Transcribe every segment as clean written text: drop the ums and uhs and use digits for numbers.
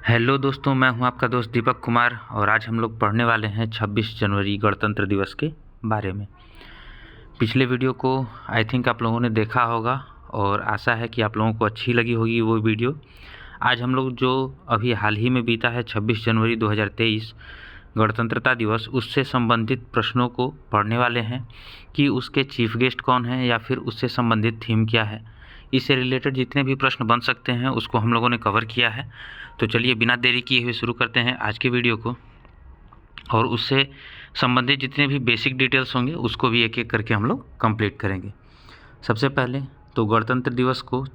Hello दोस्तों, मैं हूं आपका दोस्त दीपक कुमार और आज हम लोग पढ़ने वाले हैं 26 जनवरी गणतंत्र दिवस के बारे में। पिछले वीडियो को आई थिंक आप लोगों ने देखा होगा और आशा है कि आप लोगों को अच्छी लगी होगी वो वीडियो। आज हम लोग जो अभी हाल ही में बीता है 26 जनवरी 2023 गणतंत्रता दिवस, उससे संबंधित प्रश्नों को पढ़ने वाले हैं कि उसके चीफ गेस्ट कौन हैं या फिर उससे संबंधित थीम क्या है। इससे रिलेटेड जितने भी प्रश्न बन सकते हैं उसको हम लोगों ने कवर किया है। तो चलिए बिना देरी किए हुए शुरू करते हैं आज के वीडियो को, और उससे संबंधित जितने भी बेसिक डिटेल्स होंगे उसको भी एक एक करके हम लोग कंप्लीट करेंगे। सबसे पहले तो गणतंत्र दिवस को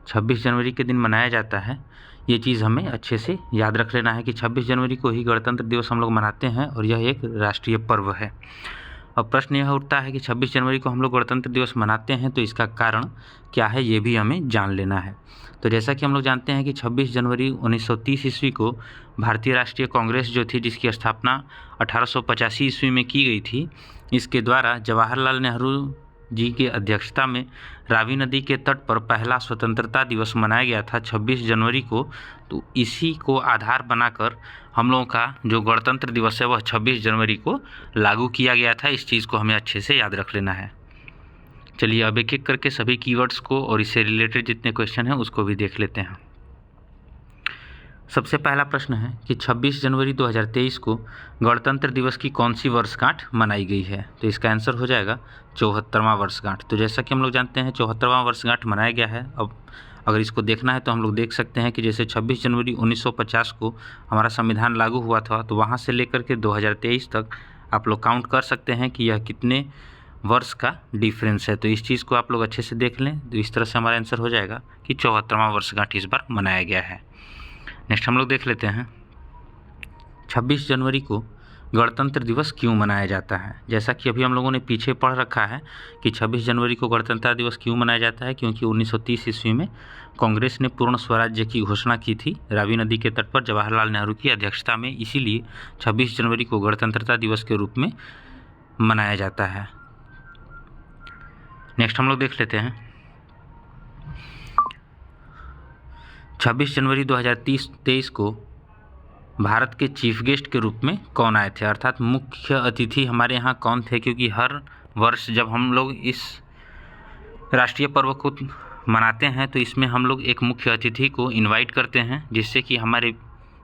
26 जनवरी के दिन मनाया जाता है। ये चीज़ हमें अच्छे से याद रख लेना है कि 26 जनवरी को ही गणतंत्र दिवस हम लोग मनाते हैं और यह एक राष्ट्रीय पर्व है। अब प्रश्न यह उठता है कि 26 जनवरी को हम लोग गणतंत्र दिवस मनाते हैं तो इसका कारण क्या है, ये भी हमें जान लेना है। तो जैसा कि हम लोग जानते हैं कि 26 जनवरी 1930 ईस्वी को भारतीय राष्ट्रीय कांग्रेस जो थी, जिसकी स्थापना 1885 ईस्वी में की गई थी, इसके द्वारा जवाहरलाल नेहरू जी की अध्यक्षता में रावी नदी के तट पर पहला स्वतंत्रता दिवस मनाया गया था 26 जनवरी को। तो इसी को आधार बनाकर हम लोगों का जो गणतंत्र दिवस है वह 26 जनवरी को लागू किया गया था। इस चीज़ को हमें अच्छे से याद रख लेना है। चलिए अब एक एक करके सभी कीवर्ड्स को और इससे रिलेटेड जितने क्वेश्चन हैं उसको भी देख लेते हैं। सबसे पहला प्रश्न है कि 26 जनवरी 2023 को गणतंत्र दिवस की कौन सी वर्षगांठ मनाई गई है। तो इसका आंसर हो जाएगा 74वां वर्षगांठ। तो जैसा कि हम लोग जानते हैं 74वां वर्षगांठ मनाया गया है। अब अगर इसको देखना है तो हम लोग देख सकते हैं कि जैसे 26 जनवरी 1950 को हमारा संविधान लागू हुआ था, तो वहाँ से लेकर के 2023 तक आप लोग काउंट कर सकते हैं कि यह कितने वर्ष का डिफरेंस है। तो इस चीज़ को आप लोग अच्छे से देख लें, तो इस तरह से हमारा आंसर हो जाएगा कि 74वां वर्षगांठ इस बार मनाया गया है। नेक्स्ट हम लोग देख लेते हैं 26 जनवरी को गणतंत्र दिवस क्यों मनाया जाता है। जैसा कि अभी हम लोगों ने पीछे पढ़ रखा है कि 26 जनवरी को गणतंत्र दिवस क्यों मनाया जाता है, क्योंकि 1930 ईस्वी में कांग्रेस ने पूर्ण स्वराज्य की घोषणा की थी रावी नदी के तट पर जवाहरलाल नेहरू की अध्यक्षता में। इसीलिए 26 जनवरी को गणतंत्रता दिवस के रूप में मनाया जाता है। नेक्स्ट हम लोग देख लेते हैं 26 जनवरी 2023 को भारत के चीफ गेस्ट के रूप में कौन आए थे, अर्थात मुख्य अतिथि हमारे यहाँ कौन थे। क्योंकि हर वर्ष जब हम लोग इस राष्ट्रीय पर्व को मनाते हैं तो इसमें हम लोग एक मुख्य अतिथि को इनवाइट करते हैं, जिससे कि हमारे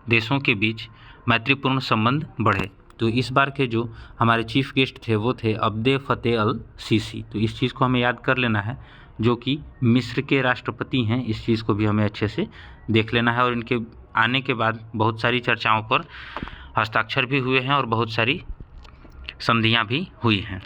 देशों के बीच मैत्रीपूर्ण संबंध बढ़े। तो इस बार के जो हमारे चीफ गेस्ट थे वो थे अब्दे फतेह अल सीसी। तो इस चीज़ को हमें याद कर लेना है, जो कि मिस्र के राष्ट्रपति हैं। इस चीज़ को भी हमें अच्छे से देख लेना है। और इनके आने के बाद बहुत सारी चर्चाओं पर हस्ताक्षर भी हुए हैं और बहुत सारी संधियां भी हुई हैं।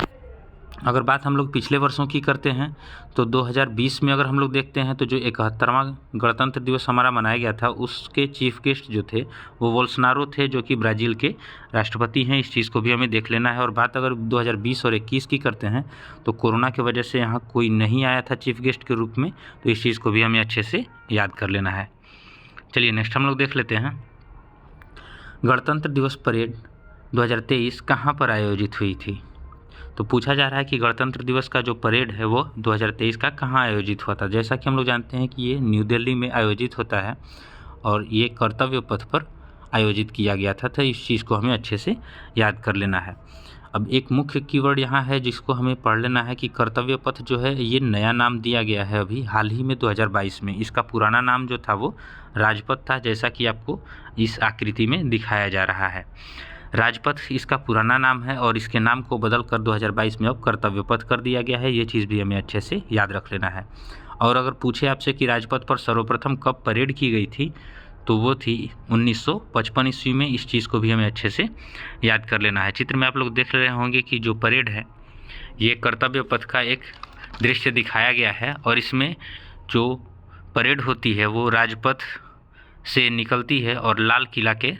अगर बात हम लोग पिछले वर्षों की करते हैं तो 2020 में अगर हम लोग देखते हैं तो जो 71वां गणतंत्र दिवस हमारा मनाया गया था, उसके चीफ गेस्ट जो थे वो बोल्सोनारो थे, जो कि ब्राज़ील के राष्ट्रपति हैं। इस चीज़ को भी हमें देख लेना है। और बात अगर 2020 और 21 की करते हैं तो कोरोना की वजह से यहाँ कोई नहीं आया था चीफ गेस्ट के रूप में, तो इस चीज़ को भी हमें अच्छे से याद कर लेना है। चलिए नेक्स्ट हम लोग देख लेते हैं गणतंत्र दिवस परेड 2023 कहाँ पर आयोजित हुई थी। तो पूछा जा रहा है कि गणतंत्र दिवस का जो परेड है वो 2023 का कहाँ आयोजित हुआ था। जैसा कि हम लोग जानते हैं कि ये न्यू दिल्ली में आयोजित होता है और ये कर्तव्य पथ पर आयोजित किया गया था। तो इस चीज़ को हमें अच्छे से याद कर लेना है। अब एक मुख्य कीवर्ड यहाँ है जिसको हमें पढ़ लेना है कि कर्तव्य पथ जो है ये नया नाम दिया गया है अभी हाल ही में 2022 में। इसका पुराना नाम जो था वो राजपथ था, जैसा कि आपको इस आकृति में दिखाया जा रहा है। राजपथ इसका पुराना नाम है और इसके नाम को बदल कर 2022 में अब कर्तव्य पथ कर दिया गया है। ये चीज़ भी हमें अच्छे से याद रख लेना है। और अगर पूछे आपसे कि राजपथ पर सर्वप्रथम कब परेड की गई थी, तो वो थी 1955 ईस्वी में। इस चीज़ को भी हमें अच्छे से याद कर लेना है। चित्र में आप लोग देख रहे होंगे कि जो परेड है ये कर्तव्य पथ का एक दृश्य दिखाया गया है और इसमें जो परेड होती है वो राजपथ से निकलती है और लाल किला के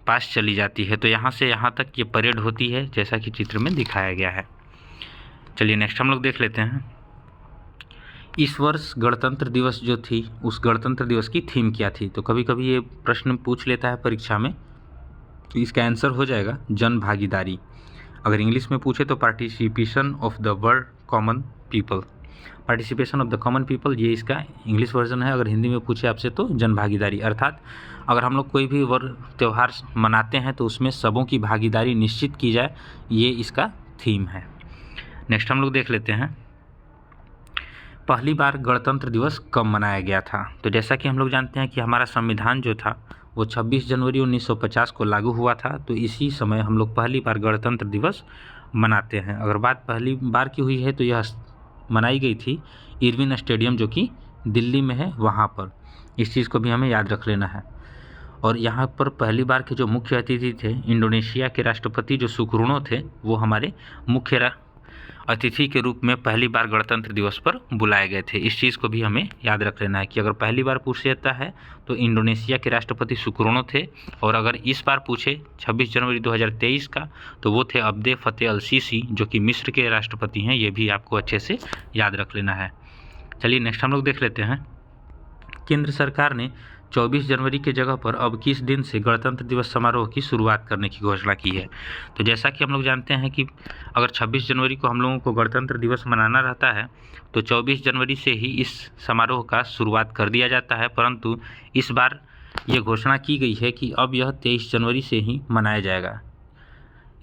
पास चली जाती है। तो यहाँ से यहाँ तक ये परेड होती है, जैसा कि चित्र में दिखाया गया है। चलिए नेक्स्ट हम लोग देख लेते हैं इस वर्ष गणतंत्र दिवस जो थी उस गणतंत्र दिवस की थीम क्या थी। तो कभी कभी ये प्रश्न पूछ लेता है परीक्षा में, तो इसका आंसर हो जाएगा जन भागीदारी। अगर इंग्लिश में पूछे तो participation of the world common people. Participation of the common people, ये इसका इंग्लिश वर्जन है। अगर हिंदी में पूछे आपसे तो जन भागीदारी, अर्थात अगर हम लोग कोई भी त्यौहार मनाते हैं तो उसमें सबों की भागीदारी निश्चित की जाए, ये इसका थीम है। नेक्स्ट हम लोग देख लेते हैं पहली बार गणतंत्र दिवस कब मनाया गया था। तो जैसा कि हम लोग जानते हैं कि हमारा संविधान जो था वो 26 जनवरी 1950 को लागू हुआ था, तो इसी समय हम लोग पहली बार गणतंत्र दिवस मनाते हैं। अगर बात पहली बार की हुई है तो यह मनाई गई थी इरविन स्टेडियम जो कि दिल्ली में है, वहाँ पर। इस चीज़ को भी हमें याद रख लेना है। और यहाँ पर पहली बार के जो मुख्य अतिथि थे इंडोनेशिया के राष्ट्रपति जो सुकर्णो थे, वो हमारे मुख्य अतिथि के रूप में पहली बार गणतंत्र दिवस पर बुलाए गए थे। इस चीज़ को भी हमें याद रख लेना है कि अगर पहली बार पूछ जाता है तो इंडोनेशिया के राष्ट्रपति सुकर्णो थे, और अगर इस बार पूछे 26 जनवरी 2023 का तो वो थे अब्दे फतेह अल सीसी जो कि मिस्र के राष्ट्रपति हैं। ये भी आपको अच्छे से याद रख लेना है। चलिए नेक्स्ट हम लोग देख लेते हैं केंद्र सरकार ने 24 जनवरी के जगह पर अब किस दिन से गणतंत्र दिवस समारोह की शुरुआत करने की घोषणा की है। तो जैसा कि हम लोग जानते हैं कि अगर 26 जनवरी को हम लोगों को गणतंत्र दिवस मनाना रहता है तो 24 जनवरी से ही इस समारोह का शुरुआत कर दिया जाता है, परंतु इस बार ये घोषणा की गई है कि अब यह 23 जनवरी से ही मनाया जाएगा।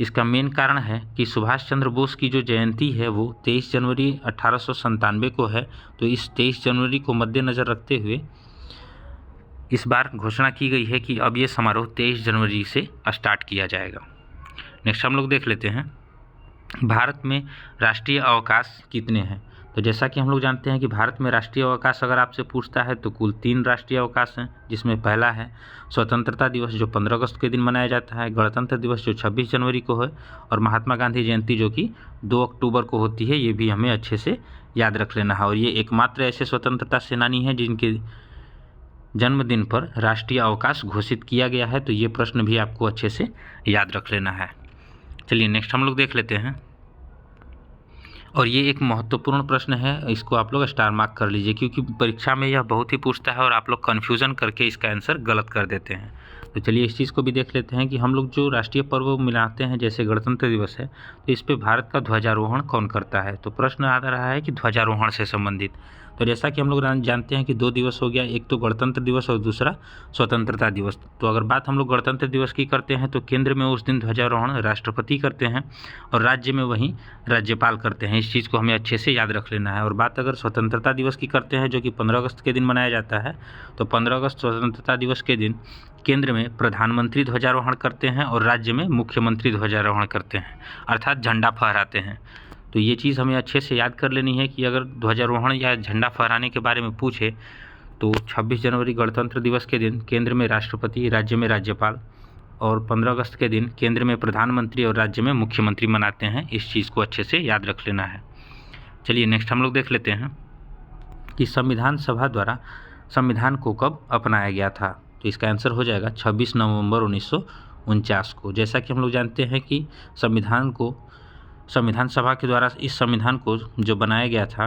इसका मेन कारण है कि सुभाष चंद्र बोस की जो जयंती है वो 23 जनवरी 1897 को है, तो इस 23 जनवरी को मद्देनज़र रखते हुए इस बार घोषणा की गई है कि अब ये समारोह 23 जनवरी से स्टार्ट किया जाएगा। नेक्स्ट हम लोग देख लेते हैं भारत में राष्ट्रीय अवकाश कितने हैं। तो जैसा कि हम लोग जानते हैं कि भारत में राष्ट्रीय अवकाश अगर आपसे पूछता है तो कुल 3 राष्ट्रीय अवकाश हैं, जिसमें पहला है स्वतंत्रता दिवस जो 15 अगस्त के दिन मनाया जाता है, गणतंत्र दिवस जो 26 जनवरी को है, और महात्मा गांधी जयंती जो कि 2 अक्टूबर को होती है। ये भी हमें अच्छे से याद रख लेना है। और ये एकमात्र ऐसे स्वतंत्रता सेनानी हैं जिनके जन्मदिन पर राष्ट्रीय अवकाश घोषित किया गया है, तो ये प्रश्न भी आपको अच्छे से याद रख लेना है। चलिए नेक्स्ट हम लोग देख लेते हैं, और ये एक महत्वपूर्ण प्रश्न है, इसको आप लोग स्टार मार्क कर लीजिए क्योंकि परीक्षा में यह बहुत ही पूछता है और आप लोग कन्फ्यूज़न करके इसका आंसर गलत कर देते हैं। तो चलिए इस चीज़ को भी देख लेते हैं कि हम लोग जो राष्ट्रीय पर्व मनाते हैं जैसे गणतंत्र दिवस है, तो इस पे भारत का ध्वजारोहण कौन करता है। तो प्रश्न आ रहा है कि ध्वजारोहण से संबंधित। तो जैसा कि हम लोग जानते हैं कि 2 दिवस हो गया, एक तो गणतंत्र दिवस और दूसरा स्वतंत्रता दिवस। तो अगर बात हम लोग गणतंत्र दिवस की करते हैं तो केंद्र में उस दिन ध्वजारोहण राष्ट्रपति करते हैं और राज्य में वहीं राज्यपाल करते हैं। इस चीज़ को हमें अच्छे से याद रख लेना है। और बात अगर स्वतंत्रता दिवस की करते हैं जो कि 15 अगस्त के दिन मनाया जाता है, तो 15 अगस्त स्वतंत्रता दिवस के दिन केंद्र में प्रधानमंत्री ध्वजारोहण करते हैं और राज्य में मुख्यमंत्री ध्वजारोहण करते हैं, अर्थात झंडा फहराते हैं। तो ये चीज़ हमें अच्छे से याद कर लेनी है कि अगर ध्वजारोहण या झंडा फहराने के बारे में पूछे तो 26 जनवरी गणतंत्र दिवस के दिन केंद्र में राष्ट्रपति, राज्य में राज्यपाल, और 15 अगस्त के दिन केंद्र में प्रधानमंत्री और राज्य में मुख्यमंत्री मनाते हैं। इस चीज़ को अच्छे से याद रख लेना है। चलिए नेक्स्ट हम लोग देख लेते हैं कि संविधान सभा द्वारा संविधान को कब अपनाया गया था। तो इसका आंसर हो जाएगा 26 नवंबर 1949 को। जैसा कि हम लोग जानते हैं कि संविधान सभा के द्वारा इस संविधान को जो बनाया गया था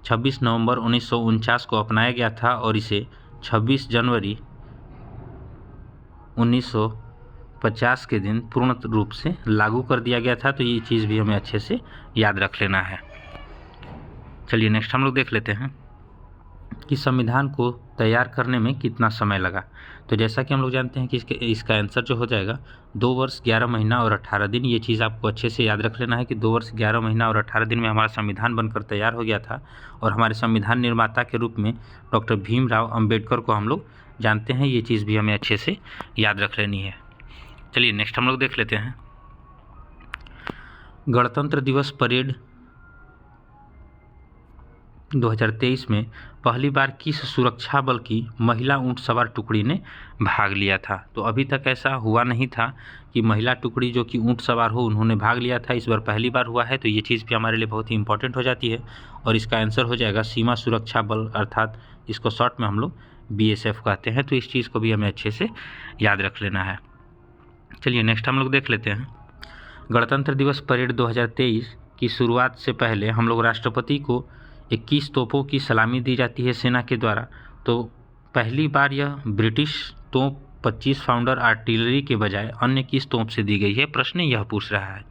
26 नवंबर 1949 को अपनाया गया था और इसे 26 जनवरी 1950 के दिन पूर्ण रूप से लागू कर दिया गया था। तो ये चीज़ भी हमें अच्छे से याद रख लेना है। चलिए नेक्स्ट हम लोग देख लेते हैं कि संविधान को तैयार करने में कितना समय लगा। तो जैसा कि हम लोग जानते हैं कि इसका आंसर जो हो जाएगा 2 वर्ष 11 महीना और 18 दिन। ये चीज़ आपको अच्छे से याद रख लेना है कि 2 वर्ष 11 महीना और 18 दिन में हमारा संविधान बनकर तैयार हो गया था। और हमारे संविधान निर्माता के रूप में डॉक्टर भीमराव अंबेडकर को हम लोग जानते हैं। ये चीज़ भी हमें अच्छे से याद रख लेनी है। चलिए नेक्स्ट हम लोग देख लेते हैं गणतंत्र दिवस परेड 2023 में पहली बार किस सुरक्षा बल की महिला ऊंट सवार टुकड़ी ने भाग लिया था। तो अभी तक ऐसा हुआ नहीं था कि महिला टुकड़ी जो कि ऊंट सवार हो उन्होंने भाग लिया था, इस बार पहली बार हुआ है। तो ये चीज़ भी हमारे लिए बहुत ही इंपॉर्टेंट हो जाती है और इसका आंसर हो जाएगा सीमा सुरक्षा बल, अर्थात इसको शॉर्ट में हम लोग BSF कहते हैं। तो इस चीज़ को भी हमें अच्छे से याद रख लेना है। चलिए नेक्स्ट हम लोग देख लेते हैं गणतंत्र दिवस परेड 2023 की शुरुआत से पहले हम लोग राष्ट्रपति को 21 तोपों की सलामी दी जाती है सेना के द्वारा। तो पहली बार यह ब्रिटिश तोप 25 फाउंडर आर्टिलरी के बजाय अन्य किस तोप से दी गई है, प्रश्न यह पूछ रहा है।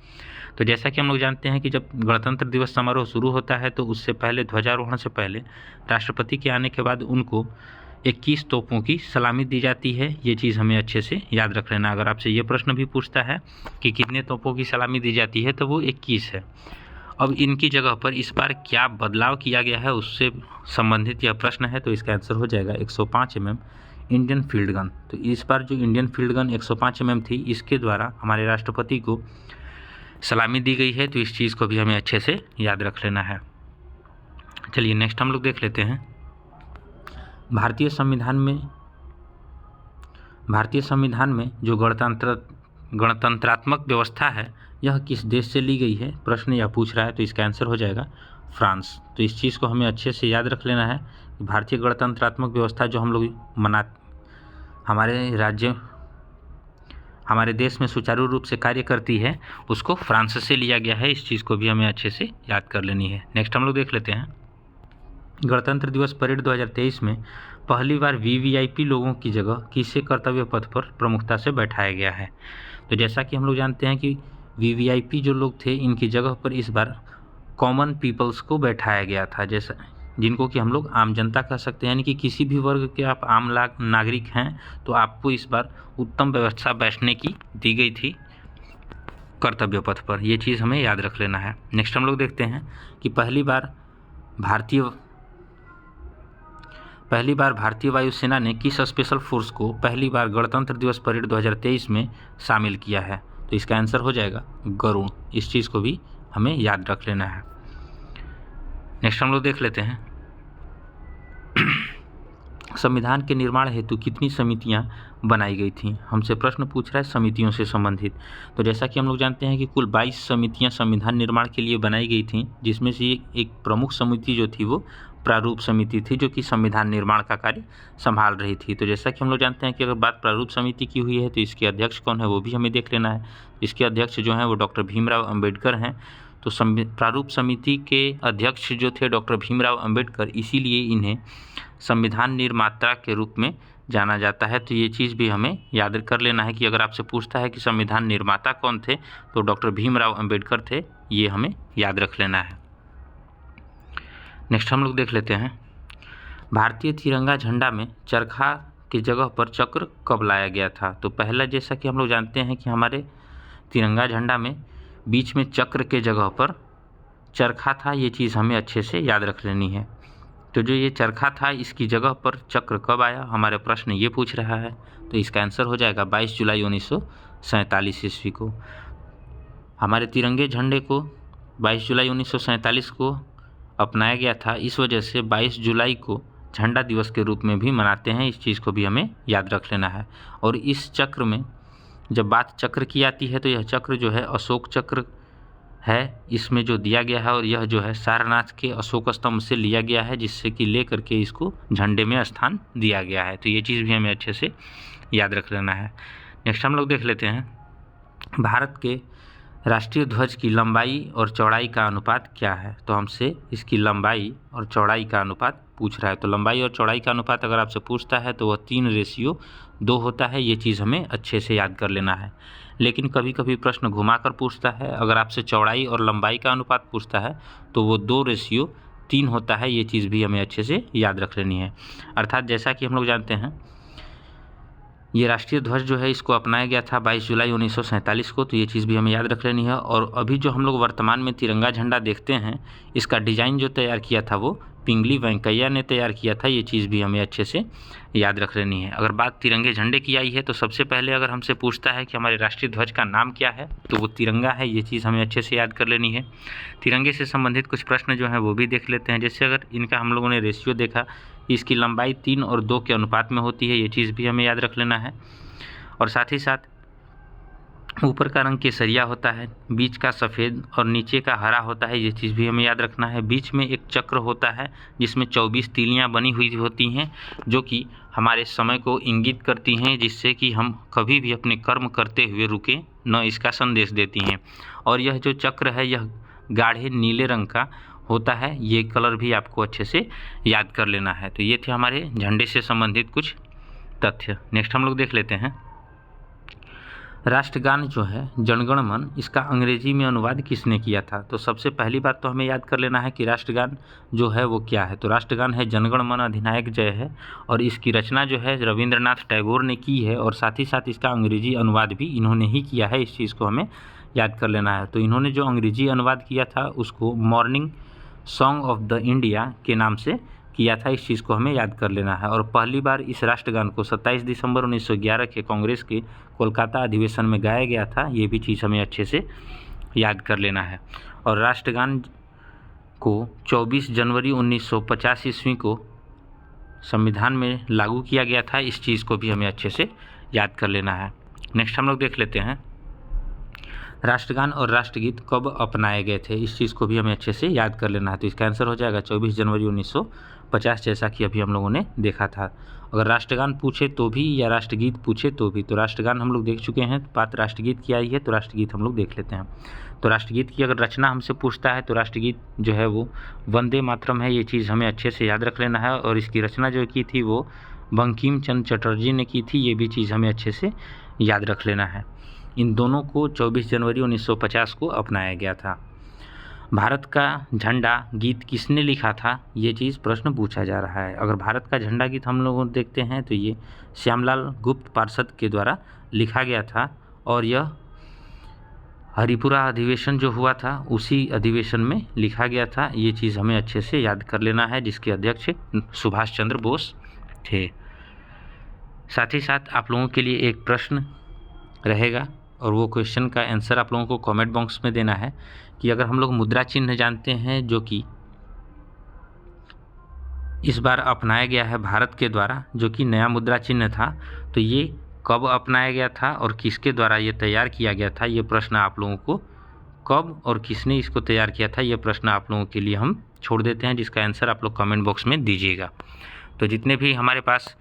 तो जैसा कि हम लोग जानते हैं कि जब गणतंत्र दिवस समारोह शुरू होता है तो उससे पहले ध्वजारोहण से पहले राष्ट्रपति के आने के बाद उनको 21 तोपों की सलामी दी जाती है। ये चीज़ हमें अच्छे से याद रख लेना। अगर आपसे ये प्रश्न भी पूछता है कि कितने तोपों की सलामी दी जाती है तो वो 21 है। अब इनकी जगह पर इस बार क्या बदलाव किया गया है उससे संबंधित यह प्रश्न है, तो इसका आंसर हो जाएगा 105 mm इंडियन फील्ड गन। तो इस बार जो इंडियन फील्ड गन 105 mm थी, इसके द्वारा हमारे राष्ट्रपति को सलामी दी गई है। तो इस चीज़ को भी हमें अच्छे से याद रख लेना है। चलिए नेक्स्ट हम लोग देख लेते हैं। भारतीय संविधान में जो गणतंत्रात्मक व्यवस्था है यह किस देश से ली गई है, प्रश्न यह पूछ रहा है। तो इसका आंसर हो जाएगा फ्रांस। तो इस चीज़ को हमें अच्छे से याद रख लेना है। भारतीय गणतंत्रात्मक व्यवस्था जो हम लोग हमारे देश में सुचारू रूप से कार्य करती है उसको फ्रांस से लिया गया है। इस चीज़ को भी हमें अच्छे से याद कर लेनी है। नेक्स्ट हम लोग देख लेते हैं। गणतंत्र दिवस परेड 2023 में पहली बार वीवीआईपी लोगों की जगह किसे कर्तव्य पथ पर प्रमुखता से बैठाया गया है। तो जैसा कि हम लोग जानते हैं कि वीवीआईपी जो लोग थे इनकी जगह पर इस बार कॉमन पीपल्स को बैठाया गया था, जैसा जिनको कि हम लोग आम जनता कह सकते हैं, यानी कि किसी भी वर्ग के आप आम नागरिक हैं तो आपको इस बार उत्तम व्यवस्था बैठने की दी गई थी कर्तव्य पथ पर। ये चीज़ हमें याद रख लेना है। नेक्स्ट हम लोग देखते हैं कि पहली बार भारतीय वायुसेना ने किस स्पेशल फोर्स को पहली बार गणतंत्र दिवस परेड 2023 में शामिल किया है। तो इसका आंसर हो जाएगा गरुड़। इस चीज़ को भी हमें याद रख लेना है। नेक्स्ट हम लोग देख लेते हैं। संविधान के निर्माण हेतु कितनी समितियां बनाई गई थीं, हमसे प्रश्न पूछ रहा है समितियों से संबंधित। तो जैसा कि हम लोग जानते हैं कि कुल 22 समितियां संविधान निर्माण के लिए बनाई गई थीं, जिसमें से एक प्रमुख समिति जो थी वो प्रारूप समिति थी, जो कि संविधान निर्माण का कार्य संभाल रही थी। तो जैसा कि हम लोग जानते हैं कि अगर बात प्रारूप समिति की हुई है तो इसके अध्यक्ष कौन है वो भी हमें देख लेना है। इसके अध्यक्ष जो हैं वो डॉक्टर भीमराव अम्बेडकर हैं। तो प्रारूप समिति के अध्यक्ष जो थे डॉक्टर भीमराव अम्बेडकर, इसीलिए इन्हें संविधान निर्माता के रूप में जाना जाता है। तो ये चीज़ भी हमें याद कर लेना है कि अगर आपसे पूछता है कि संविधान निर्माता कौन थे तो डॉक्टर भीमराव अम्बेडकर थे। ये हमें याद रख लेना है। नेक्स्ट हम लोग देख लेते हैं। भारतीय तिरंगा झंडा में चरखा की जगह पर चक्र कब लाया गया था। तो पहला, जैसा कि हम लोग जानते हैं कि हमारे तिरंगा झंडा में बीच में चक्र के जगह पर चरखा था। ये चीज़ हमें अच्छे से याद रख लेनी है। तो जो ये चरखा था इसकी जगह पर चक्र कब आया, हमारे प्रश्न ये पूछ रहा है। तो इसका आंसर हो जाएगा 22 जुलाई 1947 ईस्वी को। हमारे तिरंगे झंडे को 22 जुलाई 1947 को अपनाया गया था। इस वजह से 22 जुलाई को झंडा दिवस के रूप में भी मनाते हैं। इस चीज़ को भी हमें याद रख लेना है। और इस चक्र में जब बात चक्र की आती है तो यह चक्र जो है अशोक चक्र है, इसमें जो दिया गया है, और यह जो है सारनाथ के अशोक स्तंभ से लिया गया है, जिससे कि ले करके इसको झंडे में स्थान दिया गया है। तो ये चीज़ भी हमें अच्छे से याद रख लेना है। नेक्स्ट हम लोग देख लेते हैं। भारत के राष्ट्रीय ध्वज की लंबाई और चौड़ाई का अनुपात क्या है। तो हमसे इसकी लंबाई और चौड़ाई का अनुपात पूछ रहा है। तो लंबाई और चौड़ाई का अनुपात अगर आपसे पूछता है तो वह 3:2 होता है। ये चीज़ हमें अच्छे से याद कर लेना है। लेकिन कभी कभी प्रश्न घुमाकर पूछता है, अगर आपसे चौड़ाई और लंबाई का अनुपात पूछता है तो वो 2:3 होता है। ये चीज़ भी हमें अच्छे से याद रख लेनी है। अर्थात जैसा कि हम लोग जानते हैं ये राष्ट्रीय ध्वज जो है इसको अपनाया गया था 22 जुलाई 1947 को। तो ये चीज़ भी हमें याद रख लेनी है। और अभी जो हम लोग वर्तमान में तिरंगा झंडा देखते हैं, इसका डिज़ाइन जो तैयार किया था वो पिंगली वेंकैया ने तैयार किया था। ये चीज़ भी हमें अच्छे से याद रख लेनी है। अगर बात तिरंगे झंडे की आई है तो सबसे पहले अगर हमसे पूछता है कि हमारे राष्ट्रीय ध्वज का नाम क्या है तो वो तिरंगा है। ये चीज़ हमें अच्छे से याद कर लेनी है। तिरंगे से संबंधित कुछ प्रश्न जो हैं वो भी देख लेते हैं। जैसे अगर इनका हम लोगों ने रेशियो देखा, इसकी लंबाई 3 और 2 के अनुपात में होती है। ये चीज़ भी हमें याद रख लेना है। और साथ ही साथ ऊपर का रंग केसरिया होता है, बीच का सफ़ेद और नीचे का हरा होता है। ये चीज़ भी हमें याद रखना है। बीच में एक चक्र होता है जिसमें 24 तीलियां बनी हुई होती हैं, जो कि हमारे समय को इंगित करती हैं, जिससे कि हम कभी भी अपने कर्म करते हुए रुकें न, इसका संदेश देती हैं। और यह जो चक्र है यह गाढ़े नीले रंग का होता है। ये कलर भी आपको अच्छे से याद कर लेना है। तो ये थे हमारे झंडे से संबंधित कुछ तथ्य। नेक्स्ट हम लोग देख लेते हैं। राष्ट्रगान जो है जनगण मन, इसका अंग्रेजी में अनुवाद किसने किया था? तो सबसे पहली बात तो हमें याद कर लेना है कि राष्ट्रगान जो है वो क्या है। तो राष्ट्रगान है जनगण मन अधिनायक जय है, और इसकी रचना जो है रविंद्रनाथ टैगोर ने की है, और साथ ही साथ इसका अंग्रेजी अनुवाद भी इन्होंने ही किया है। इस चीज़ को हमें याद कर लेना है। तो इन्होंने जो अंग्रेजी अनुवाद किया था उसको morning song of the India के नाम से किया था। इस चीज़ को हमें याद कर लेना है। और पहली बार इस राष्ट्रगान को 27 दिसंबर 1911 के कांग्रेस के कोलकाता अधिवेशन में गाया गया था। ये भी चीज़ हमें अच्छे से याद कर लेना है। और राष्ट्रगान को 24 जनवरी 1950 ईस्वी को संविधान में लागू किया गया था। इस चीज़ को भी हमें अच्छे से याद कर लेना है। नेक्स्ट हम लोग देख लेते हैं राष्ट्रगान और राष्ट्रगीत कब अपनाए गए थे। इस चीज़ को भी हमें अच्छे से याद कर लेना है। तो इसका आंसर हो जाएगा 24 जनवरी 1950, जैसा कि अभी हम लोगों ने देखा था। अगर राष्ट्रगान पूछे तो भी या राष्ट्रगीत पूछे तो भी, तो राष्ट्रगान हम लोग देख चुके हैं, बात राष्ट्रगीत की आई है, तो राष्ट्रगीत हम लोग देख लेते हैं। तो राष्ट्रगीत की अगर रचना हमसे पूछता है तो राष्ट्रगीत जो है वो वंदे मातरम है। ये चीज़ हमें अच्छे से याद रख लेना है। और इसकी रचना जो की थी वो बंकिम चंद्र चटर्जी ने की थी। ये भी चीज़ हमें अच्छे से याद रख लेना है। इन दोनों को 24 जनवरी 1950 को अपनाया गया था। भारत का झंडा गीत किसने लिखा था, ये चीज़ प्रश्न पूछा जा रहा है। अगर भारत का झंडा गीत हम लोग देखते हैं तो ये श्यामलाल गुप्त पार्षद के द्वारा लिखा गया था, और यह हरिपुरा अधिवेशन जो हुआ था उसी अधिवेशन में लिखा गया था। ये चीज़ हमें अच्छे से याद कर लेना है, जिसके अध्यक्ष सुभाष चंद्र बोस थे। साथ ही साथ आप लोगों के लिए एक प्रश्न रहेगा, और वो क्वेश्चन का आंसर आप लोगों को कमेंट बॉक्स में देना है कि अगर हम लोग मुद्रा चिन्ह जानते हैं जो कि इस बार अपनाया गया है भारत के द्वारा, जो कि नया मुद्रा चिन्ह था, तो ये कब अपनाया गया था और किसके द्वारा ये तैयार किया गया था। ये प्रश्न आप लोगों को कब और किसने इसको तैयार किया था, ये प्रश्न आप लोगों के लिए हम छोड़ देते हैं, जिसका आंसर आप लोग कमेंट बॉक्स में दीजिएगा। तो जितने भी हमारे पास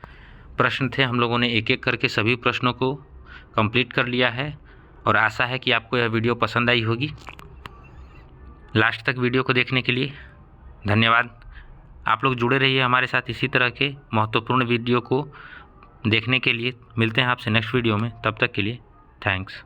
प्रश्न थे हम लोगों ने एक एक करके सभी प्रश्नों को कंप्लीट कर लिया है, और आशा है कि आपको यह वीडियो पसंद आई होगी। लास्ट तक वीडियो को देखने के लिए धन्यवाद। आप लोग जुड़े रहिए हमारे साथ इसी तरह के महत्वपूर्ण वीडियो को देखने के लिए। मिलते हैं आपसे नेक्स्ट वीडियो में, तब तक के लिए थैंक्स।